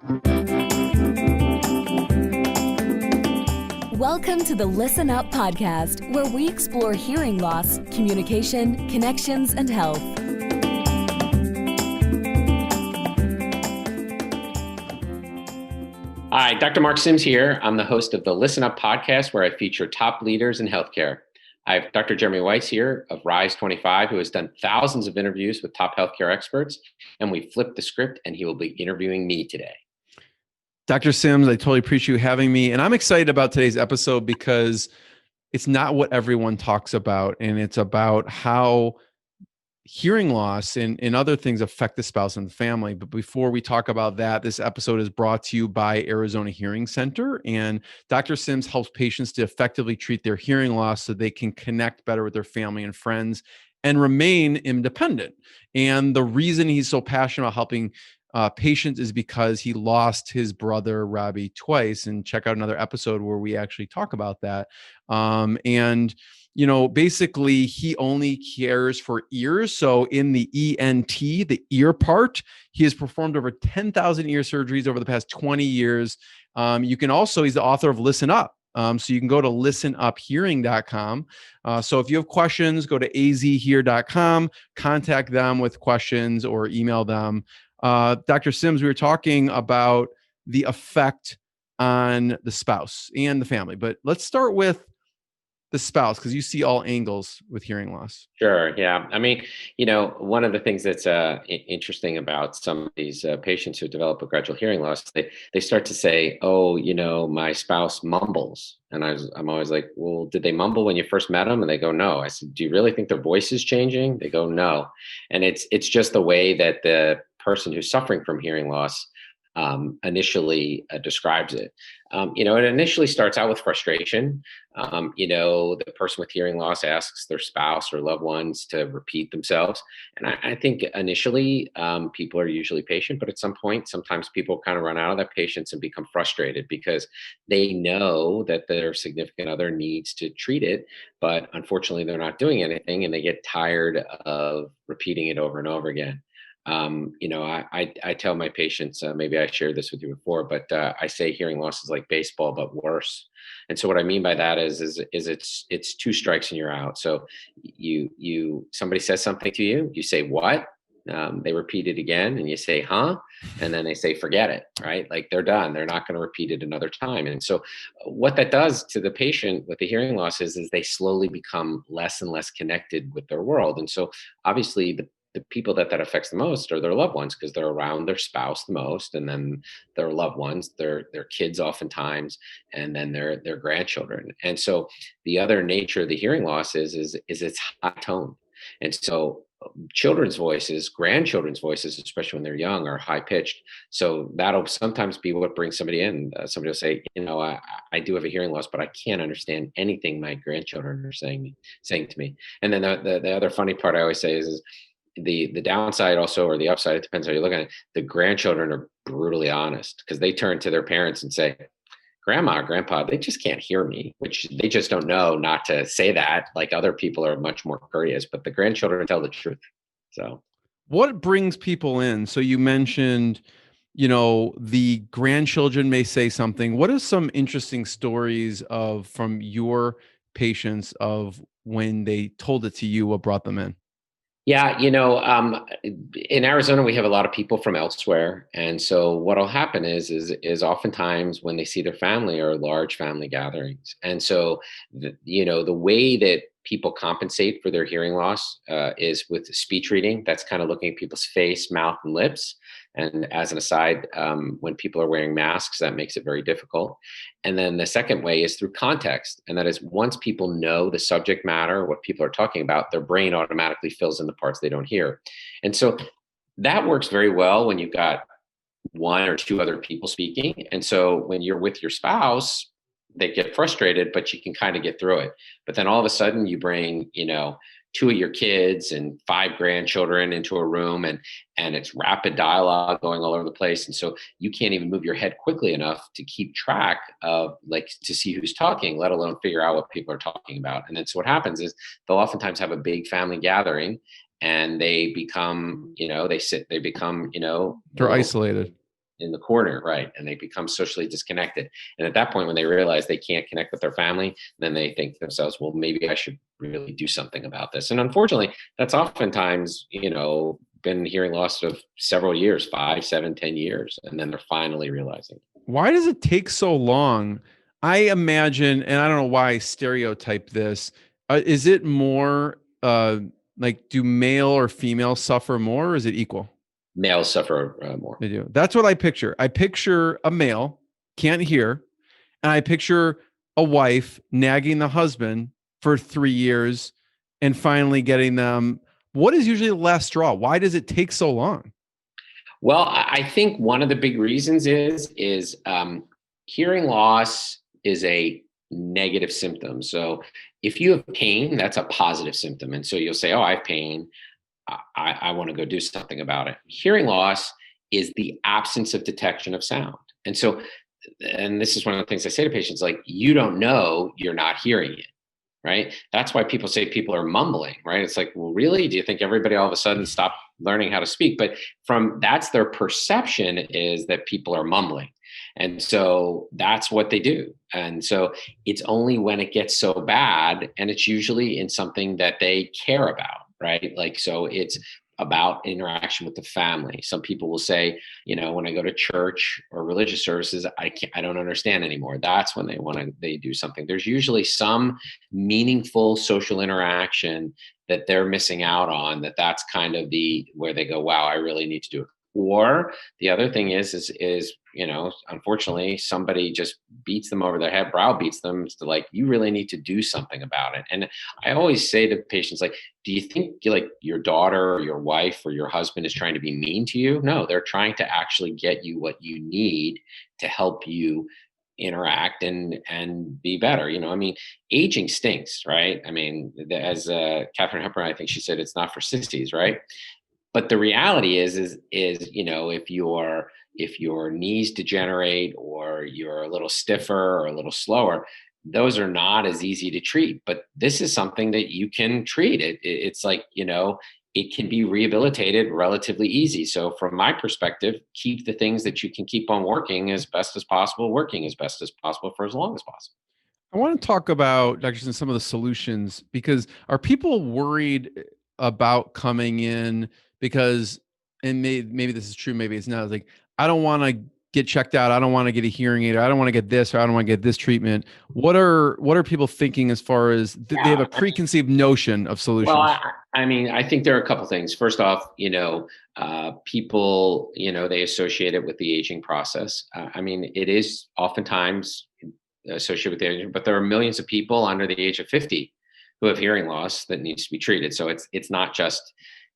Welcome to the ListenUp Podcast, where we explore hearing loss, communication, connections, and health. Hi, Dr. Mark Syms here. I'm the host of the ListenUp Podcast, where I feature top leaders in healthcare. I have Dr. Jeremy Weiss here of Rise 25, who has done thousands of interviews with top healthcare experts, and we flipped the script, and he will be interviewing me today. Dr. Syms, I totally appreciate you having me. And I'm excited about today's episode because it's not what everyone talks about. And it's about how hearing loss and other things affect the spouse and the family. But before we talk about that, this episode is brought to you by Arizona Hearing Center. And Dr. Syms helps patients to effectively treat their hearing loss so they can connect better with their family and friends and remain independent. And the reason he's so passionate about helping patients is because he lost his brother Robbie twice, and check out another episode where we actually talk about that. Basically he only cares for ears. So in the ENT, the ear part, he has performed over 10,000 ear surgeries over the past 20 years. He's the author of Listen Up. So you can go to listenuphearing.com. So if you have questions, go to azhear.com, contact them with questions or email them. Dr. Syms, we were talking about the effect on the spouse and the family, but let's start with the spouse, because you see all angles with hearing loss. Sure. Yeah. I mean, one of the things that's interesting about some of these patients who develop a gradual hearing loss, they start to say, oh, my spouse mumbles. And I'm always like, well, did they mumble when you first met them? And they go, no. I said, do you really think their voice is changing? They go, no. And it's just the way that the person who's suffering from hearing loss initially describes it. It initially starts out with frustration. The person with hearing loss asks their spouse or loved ones to repeat themselves. And I think initially people are usually patient, but at some point, sometimes people kind of run out of that patience and become frustrated because they know that their significant other needs to treat it, but unfortunately they're not doing anything, and they get tired of repeating it over and over again. I tell my patients, maybe I shared this with you before, but I say hearing loss is like baseball, but worse. And so what I mean by that is it's two strikes and you're out. So somebody says something to you, you say, what? They repeat it again and you say, huh? And then they say, forget it, right? Like they're done. They're not going to repeat it another time. And so what that does to the patient with the hearing loss is they slowly become less and less connected with their world. And so obviously the people that affects the most are their loved ones, because they're around their spouse the most, and then their loved ones, their kids oftentimes, and then their grandchildren. And so the other nature of the hearing loss is it's high tone. And so children's voices, grandchildren's voices, especially when they're young, are high pitched. So that'll sometimes be what brings somebody in. Somebody will say, I do have a hearing loss, but I can't understand anything my grandchildren are saying to me. And then the other funny part I always say is the downside also, or the upside, it depends how you look at it. The grandchildren are brutally honest, because they turn to their parents and say, grandma or grandpa, they just can't hear me, which they just don't know not to say that. Like other people are much more courteous, but the grandchildren tell the truth. So what brings people in? So you mentioned, the grandchildren may say something. What are some interesting stories from your patients of when they told it to you, what brought them in? Yeah, in Arizona, we have a lot of people from elsewhere. And so what'll happen is oftentimes when they see their family or large family gatherings. And so, the way that people compensate for their hearing loss is with speech reading. That's kind of looking at people's face, mouth, and lips. And as an aside, when people are wearing masks, that makes it very difficult. And then the second way is through context. And that is, once people know the subject matter, what people are talking about, their brain automatically fills in the parts they don't hear. And so that works very well when you've got one or two other people speaking. And so when you're with your spouse, they get frustrated, but you can kind of get through it. But then all of a sudden you bring, two of your kids and 5 grandchildren into a room, and it's rapid dialogue going all over the place. And so you can't even move your head quickly enough to keep track of, to see who's talking, let alone figure out what people are talking about. And then so what happens is they'll oftentimes have a big family gathering, and they become, they're isolated. in the corner, right? And they become socially disconnected. And at that point, when they realize they can't connect with their family, then they think to themselves, well, maybe I should really do something about this. And unfortunately, that's oftentimes, been hearing loss of several years, 5, 7, 10 years. And then they're finally realizing. Why does it take so long? I imagine, and I don't know why I stereotype this. Is it more like, do male or female suffer more, or is it equal? Males suffer more. They do. That's what I picture. I picture a male can't hear, and I picture a wife nagging the husband for 3 years and finally getting them. What is usually the last straw? Why does it take so long? Well, I think one of the big reasons is hearing loss is a negative symptom. So if you have pain, that's a positive symptom. And so you'll say, oh, I have pain. I want to go do something about it. Hearing loss is the absence of detection of sound. And so, and this is one of the things I say to patients, like, you don't know you're not hearing it, right? That's why people say people are mumbling, right? It's like, well, really? Do you think everybody all of a sudden stopped learning how to speak? But that's their perception, is that people are mumbling. And so that's what they do. And so it's only when it gets so bad, and it's usually in something that they care about, right? Like, so it's about interaction with the family. Some people will say, when I go to church or religious services, I don't understand anymore. That's when they do something. There's usually some meaningful social interaction that they're missing out on, that's kind of where they go, wow, I really need to do it. Or the other thing is, unfortunately, somebody just beats them over their head, browbeats them to, like, you really need to do something about it. And I always say to patients, like, do you think like your daughter or your wife or your husband is trying to be mean to you? No, they're trying to actually get you what you need to help you interact and be better. Aging stinks, right? I mean, as Katharine Hepburn, I think she said, it's not for sissies, right? But the reality is, if your knees degenerate, or you're a little stiffer or a little slower, those are not as easy to treat. But this is something that you can treat. It's like, it can be rehabilitated relatively easy. So from my perspective, keep the things that you can keep on working as best as possible for as long as possible. I want to talk about, Dr. Sin, some of the solutions, because are people worried about coming in because, and maybe this is true, maybe it's not, it's like, I don't want to get checked out, I don't want to get a hearing aid, or I don't want to get this, or I don't want to get this treatment. What are people thinking as far as they have a preconceived notion of solutions? Well, I think there are a couple things. First off, people, they associate it with the aging process. It is oftentimes associated with the aging, but there are millions of people under the age of 50 who have hearing loss that needs to be treated. So it's not just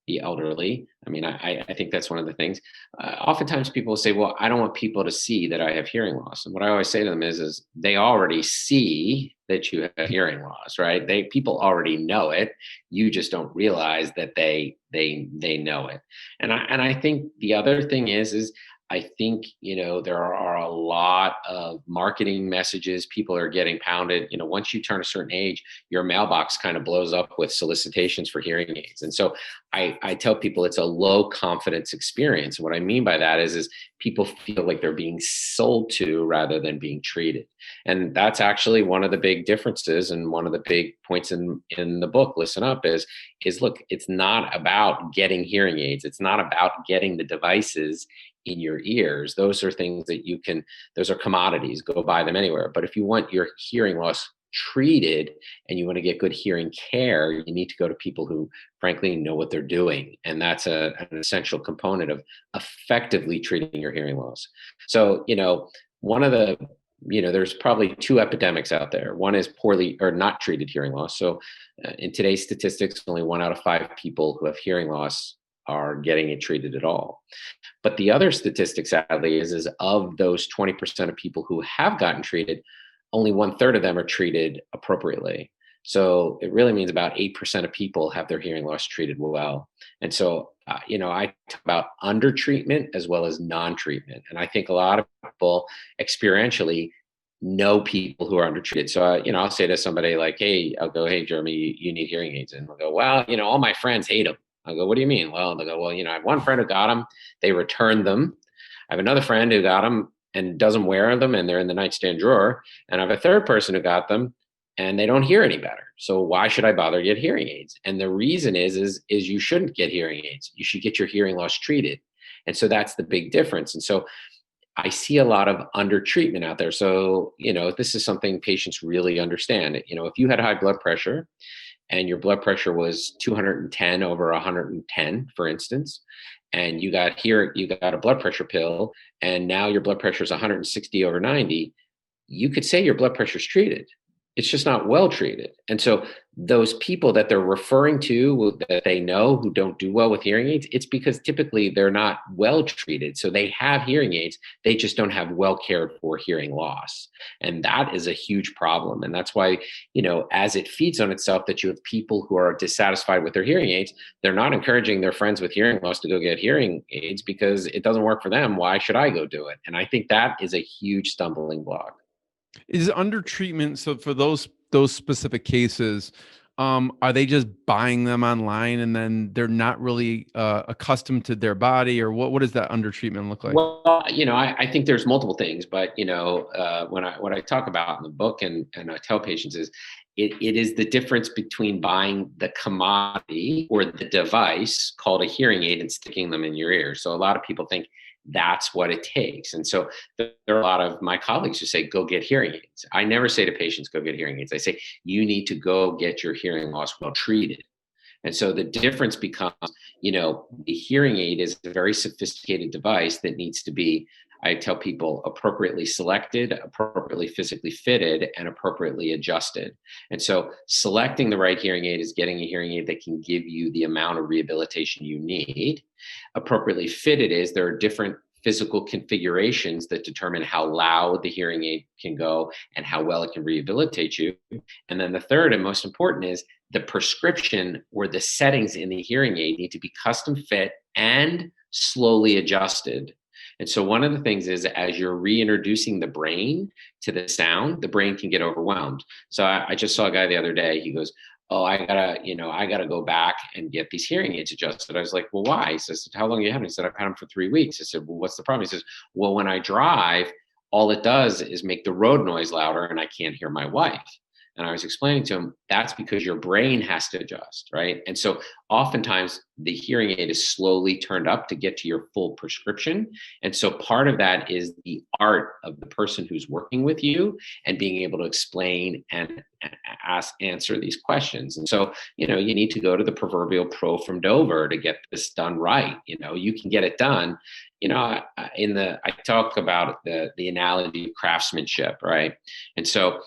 the elderly. I think that's one of the things. Oftentimes people will say, well, I don't want people to see that I have hearing loss. And what I always say to them is they already see that you have hearing loss, right? People already know it. You just don't realize that they know it. And I think the other thing is I think, there are a lot of marketing messages. People are getting pounded. Once you turn a certain age, your mailbox kind of blows up with solicitations for hearing aids. And so I tell people it's a low confidence experience. And what I mean by that is people feel like they're being sold to rather than being treated. And that's actually one of the big differences. And one of the big points in the book, Listen Up, is look, it's not about getting hearing aids. It's not about getting the devices in your ears. Those are things that those are commodities, go buy them anywhere. But if you want your hearing loss treated and you want to get good hearing care, you need to go to people who frankly know what they're doing. And that's an essential component of effectively treating your hearing loss. So, one of the, there's probably two epidemics out there. One is poorly or not treated hearing loss. So in today's statistics, only 1 out of 5 people who have hearing loss are getting it treated at all. But the other statistic, sadly, is of those 20% of people who have gotten treated, only 1/3 of them are treated appropriately. So it really means about 8% of people have their hearing loss treated well. And so, I talk about under-treatment as well as non-treatment. And I think a lot of people experientially know people who are undertreated. So, I'll say to somebody like, I'll go, hey, Jeremy, you need hearing aids. And they'll go, well, all my friends hate them. I'll go, what do you mean? Well, they'll go, well, I have one friend who got them. They returned them. I have another friend who got them and doesn't wear them, and they're in the nightstand drawer. And I have a third person who got them and they don't hear any better. So why should I bother to get hearing aids? And the reason is you shouldn't get hearing aids. You should get your hearing loss treated. And so that's the big difference. And so I see a lot of under treatment out there. So, this is something patients really understand. If you had high blood pressure and your blood pressure was 210 over 110, for instance, and you got a blood pressure pill, and now your blood pressure is 160 over 90, you could say your blood pressure is treated. It's just not well treated. And so those people that they're referring to that they know who don't do well with hearing aids, it's because typically they're not well treated. So they have hearing aids, they just don't have well cared for hearing loss. And that is a huge problem. And that's why, as it feeds on itself, that you have people who are dissatisfied with their hearing aids, they're not encouraging their friends with hearing loss to go get hearing aids because it doesn't work for them. Why should I go do it? And I think that is a huge stumbling block. Is under treatment, so for those specific cases, are they just buying them online and then they're not really accustomed to their body, or what does that under treatment look like? Well, I think there's multiple things, but what I talk about in the book and I tell patients is it is the difference between buying the commodity or the device called a hearing aid and sticking them in your ear. So a lot of people think that's what it takes. And so there are a lot of my colleagues who say, go get hearing aids. I never say to patients, go get hearing aids. I say, you need to go get your hearing loss well treated. And so the difference becomes, the hearing aid is a very sophisticated device that needs to be, I tell people, appropriately selected, appropriately physically fitted, and appropriately adjusted. And so selecting the right hearing aid is getting a hearing aid that can give you the amount of rehabilitation you need. Appropriately fitted is there are different physical configurations that determine how loud the hearing aid can go and how well it can rehabilitate you. And then the third and most important is the prescription or the settings in the hearing aid need to be custom fit and slowly adjusted. And so one of the things is as you're reintroducing the brain to the sound, the brain can get overwhelmed. So I just saw a guy the other day, he goes, oh, I gotta go back and get these hearing aids adjusted. I was like, well, why? He says, how long have you had them? He said, I've had them for 3 weeks. I said, well, what's the problem? He says, well, when I drive, all it does is make the road noise louder and I can't hear my wife. And I was explaining to him, that's because your brain has to adjust, right? And so oftentimes the hearing aid is slowly turned up to get to your full prescription. And so part of that is the art of the person who's working with you and being able to explain and answer these questions. And so, you need to go to the proverbial pro from Dover to get this done right. You can get it done. I talk about the analogy of craftsmanship, right? And so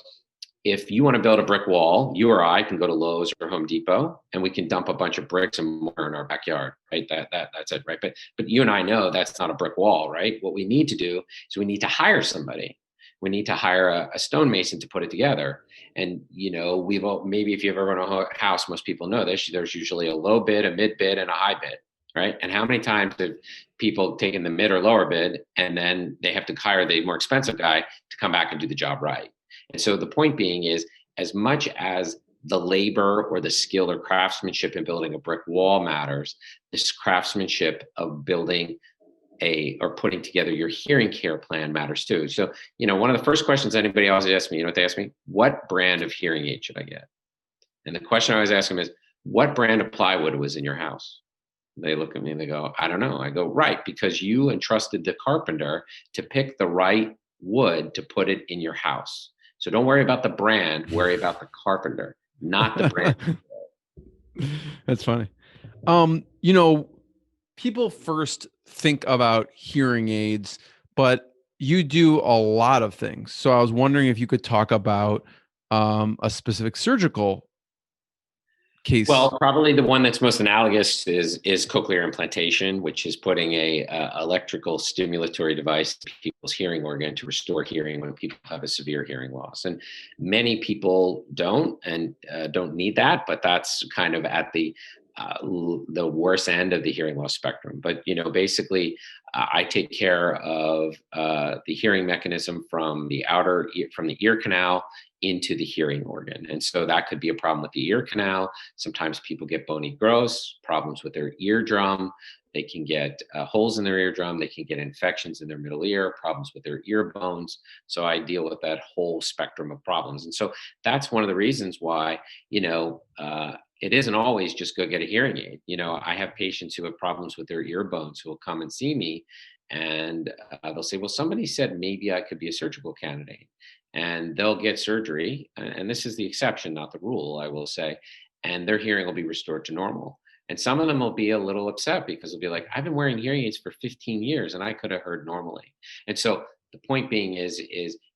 if you want to build a brick wall, you or I can go to Lowe's or Home Depot and we can dump a bunch of bricks and mortar in our backyard, right? That's it, right? But you and I know that's not a brick wall, right? What we need to do is we need to hire somebody. We need to hire a stonemason to put it together. And, maybe if you've ever run a house, most people know this, there's usually a low bid, a mid bid, and a high bid, right? And how many times have people taken the mid or lower bid and then they have to hire the more expensive guy to come back and do the job right? And so the point being is, as much as the labor or the skill or craftsmanship in building a brick wall matters, this craftsmanship of building or putting together your hearing care plan matters too. So, one of the first questions anybody always asks me, what they ask me? What brand of hearing aid should I get? And the question I always ask them is, what brand of plywood was in your house? They look at me and they go, I don't know. I go, right, because you entrusted the carpenter to pick the right wood to put it in your house. So don't worry about the brand, worry about the carpenter, not the brand. That's funny. People first think about hearing aids, but you do a lot of things. So I was wondering if you could talk about a specific surgical case. Well, probably the one that's most analogous is cochlear implantation, which is putting a electrical stimulatory device to people's hearing organ to restore hearing when people have a severe hearing loss. And many people don't need that, but that's kind of at the worst end of the hearing loss spectrum. But basically, I take care of the hearing mechanism from the ear canal into the hearing organ. And so that could be a problem with the ear canal. Sometimes people get bony growths, problems with their eardrum, They can get holes in their eardrum. They can get infections in their middle ear, problems with their ear bones. So I deal with that whole spectrum of problems. And so that's one of the reasons why, it isn't always just go get a hearing aid. I have patients who have problems with their ear bones who will come and see me, and they'll say, well, somebody said maybe I could be a surgical candidate. And they'll get surgery. And this is the exception, not the rule, I will say. And their hearing will be restored to normal. And some of them will be a little upset because they'll be like, I've been wearing hearing aids for 15 years and I could have heard normally. And so the point being is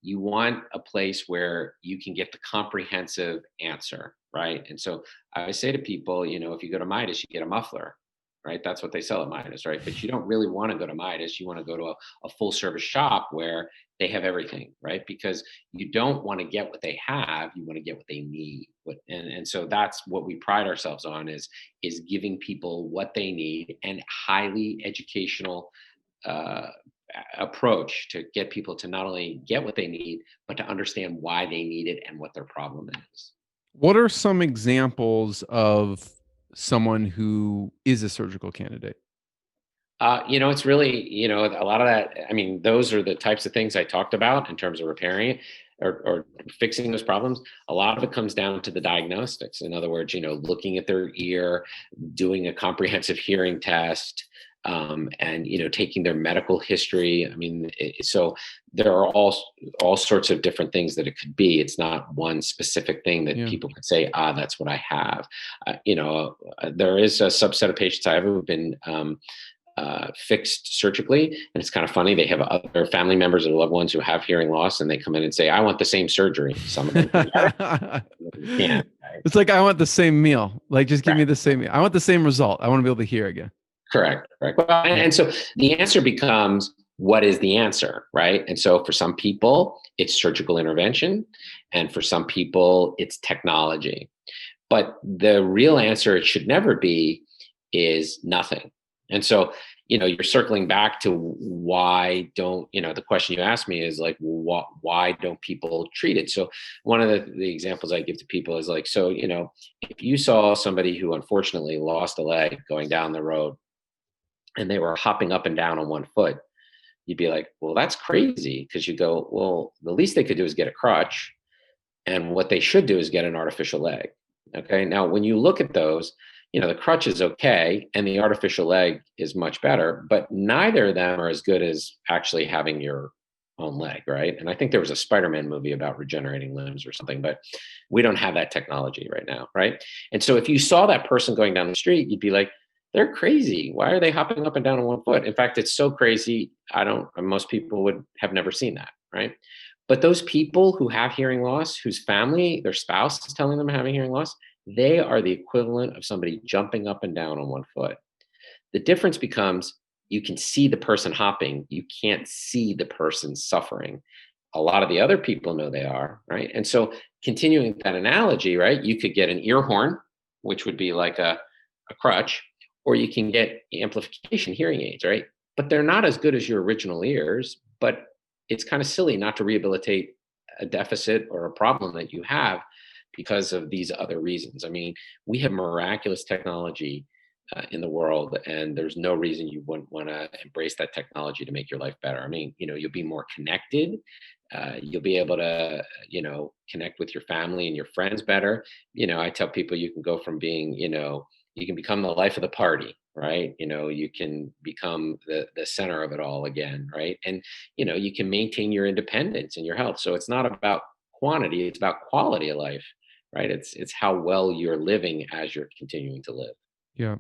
you want a place where you can get the comprehensive answer, right? And so I say to people, if you go to Midas, you get a muffler, right? That's what they sell at Midas, right? But you don't really want to go to Midas. You want to go to a full service shop where they have everything, right? Because you don't want to get what they have, you want to get what they need. And so that's what we pride ourselves on is giving people what they need, and highly educational approach to get people to not only get what they need, but to understand why they need it and what their problem is. What are some examples of someone who is a surgical candidate? It's really, a lot of that. I mean, those are the types of things I talked about in terms of repairing it or fixing those problems. A lot of it comes down to the diagnostics. In other words, looking at their ear, doing a comprehensive hearing test, and, taking their medical history. I mean, so there are all sorts of different things that it could be. It's not one specific thing that people could say, that's what I have. There is a subset of patients I have who've been, fixed surgically. And it's kind of funny. They have other family members or loved ones who have hearing loss, and they come in and say, I want the same surgery. Some of them can't. Right? It's like, I want the same meal. Like, just give me the same meal. I want the same result. I want to be able to hear again. Correct. Well, and so the answer becomes, what is the answer, right? And so for some people, it's surgical intervention. And for some people, it's technology. But the real answer, it should never be, is nothing. And so, you're circling back to why don't, the question you asked me is like, why don't people treat it? So one of the examples I give to people is like, so, if you saw somebody who unfortunately lost a leg going down the road and they were hopping up and down on one foot, you'd be like, well, that's crazy. Because you go, well, the least they could do is get a crutch. And what they should do is get an artificial leg. Okay. Now, when you look at those, the crutch is okay and the artificial leg is much better, but neither of them are as good as actually having your own leg, right? And I think there was a Spider-Man movie about regenerating limbs or something, but we don't have that technology right now, right? And so if you saw that person going down the street, you'd be like, they're crazy. Why are they hopping up and down on one foot? In fact, it's so crazy, most people would have never seen that, right? But those people who have hearing loss, whose family, their spouse is telling them having hearing loss, they are the equivalent of somebody jumping up and down on one foot. The difference becomes, you can see the person hopping. You can't see the person suffering. A lot of the other people know they are, right? And so continuing that analogy, right, you could get an ear horn, which would be like a crutch, or you can get amplification hearing aids, right? But they're not as good as your original ears, but it's kind of silly not to rehabilitate a deficit or a problem that you have because of these other reasons. I mean, we have miraculous technology in the world, and there's no reason you wouldn't want to embrace that technology to make your life better. I mean, you'll be more connected. You'll be able to, connect with your family and your friends better. I tell people you can go from being, you can become the life of the party, right? You can become the center of it all again, right? And, you can maintain your independence and your health. So it's not about quantity, it's about quality of life, right? It's how well you're living as you're continuing to live. Yeah.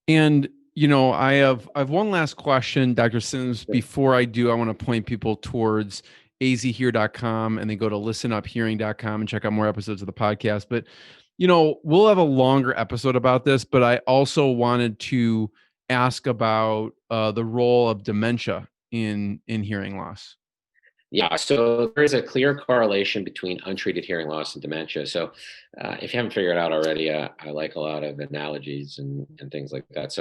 And, I have one last question, Dr. Syms. Before I do, I want to point people towards azhear.com, and they go to listenuphearing.com and check out more episodes of the podcast. But, we'll have a longer episode about this, but I also wanted to ask about the role of dementia in hearing loss. Yeah, so there is a clear correlation between untreated hearing loss and dementia. So if you haven't figured it out already, I like a lot of analogies and things like that.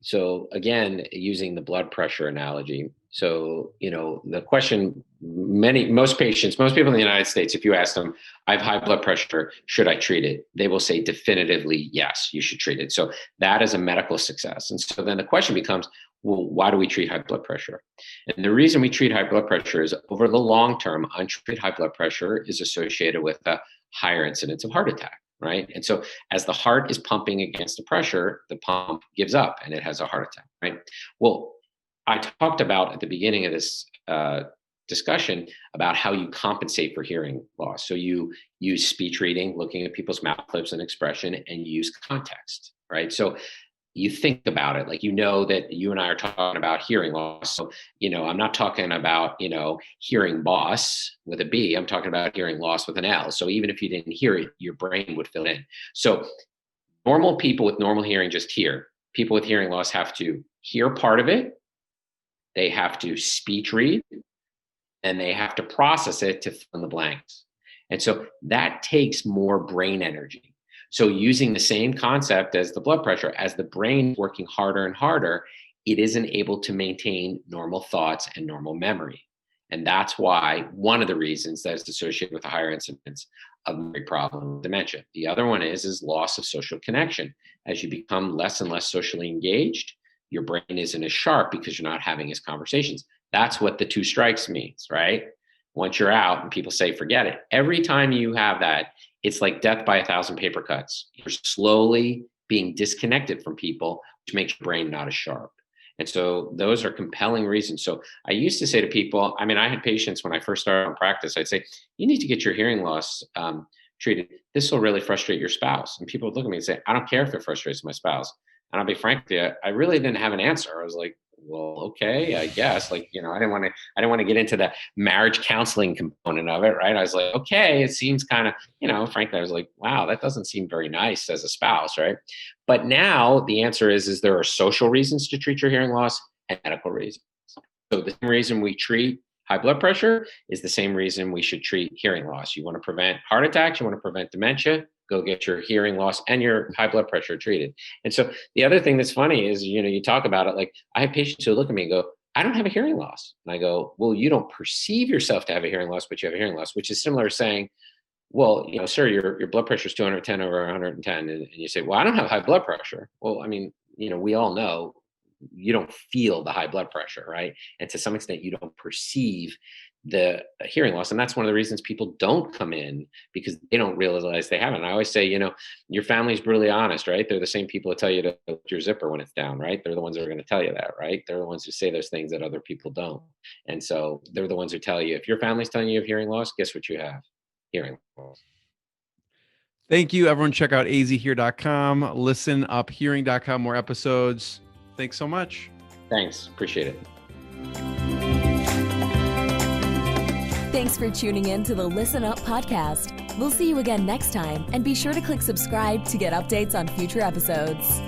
So again, using the blood pressure analogy. So, the question most people in the United States, if you ask them, I have high blood pressure, should I treat it? They will say definitively, yes, you should treat it. So that is a medical success. And so then the question becomes, well, why do we treat high blood pressure? And the reason we treat high blood pressure is over the long term, untreated high blood pressure is associated with a higher incidence of heart attack, right? And so as the heart is pumping against the pressure, the pump gives up and it has a heart attack, right? Well, I talked about at the beginning of this discussion about how you compensate for hearing loss. So you use speech reading, looking at people's mouth lips and expression, and you use context, right? So you think about it, like, that you and I are talking about hearing loss. So, I'm not talking about, hearing boss with a B, I'm talking about hearing loss with an L. So even if you didn't hear it, your brain would fill in. So normal people with normal hearing just hear. People with hearing loss have to hear part of it. They have to speech read, and they have to process it to fill in the blanks. And so that takes more brain energy. So using the same concept as the blood pressure, as the brain working harder and harder, it isn't able to maintain normal thoughts and normal memory. And that's why one of the reasons that it's associated with a higher incidence of memory problem, dementia. The other one is loss of social connection. As you become less and less socially engaged, your brain isn't as sharp because you're not having as conversations. That's what the 2 strikes means, right? Once you're out and people say, forget it. Every time you have that, it's like death by 1,000 paper cuts. You're slowly being disconnected from people, which makes your brain not as sharp. And so those are compelling reasons. So I used to say to people, I had patients when I first started in practice, I'd say, you need to get your hearing loss treated. This will really frustrate your spouse. And people would look at me and say, I don't care if it frustrates my spouse. And I'll be frank with you, I really didn't have an answer. I was like, well, okay, I guess, I didn't want to get into the marriage counseling component of it, right? I was like, okay, it seems kind of, frankly, I was like, wow, that doesn't seem very nice as a spouse, right? But now the answer is there are social reasons to treat your hearing loss and medical reasons. So the same reason we treat high blood pressure is the same reason we should treat hearing loss. You want to prevent heart attacks, you want to prevent dementia, go get your hearing loss and your high blood pressure treated. And so the other thing that's funny is, you talk about it, like I have patients who look at me and go, I don't have a hearing loss. And I go, well, you don't perceive yourself to have a hearing loss, but you have a hearing loss, which is similar to saying, well, sir, your blood pressure is 210 over 110. And you say, well, I don't have high blood pressure. Well, we all know you don't feel the high blood pressure, right? And to some extent, you don't perceive the hearing loss. And that's one of the reasons people don't come in, because they don't realize they have it. And I always say, your family's brutally honest, right? They're the same people that tell you to lift your zipper when it's down, right? They're the ones that are going to tell you that, right? They're the ones who say those things that other people don't. And so they're the ones who tell you, if your family's telling you have hearing loss, guess what you have? Hearing loss. Thank you, everyone. Check out azhear.com, listenuphearing.com, more episodes. Thanks so much. Thanks. Appreciate it. Thanks for tuning in to the Listen Up Podcast. We'll see you again next time, and be sure to click subscribe to get updates on future episodes.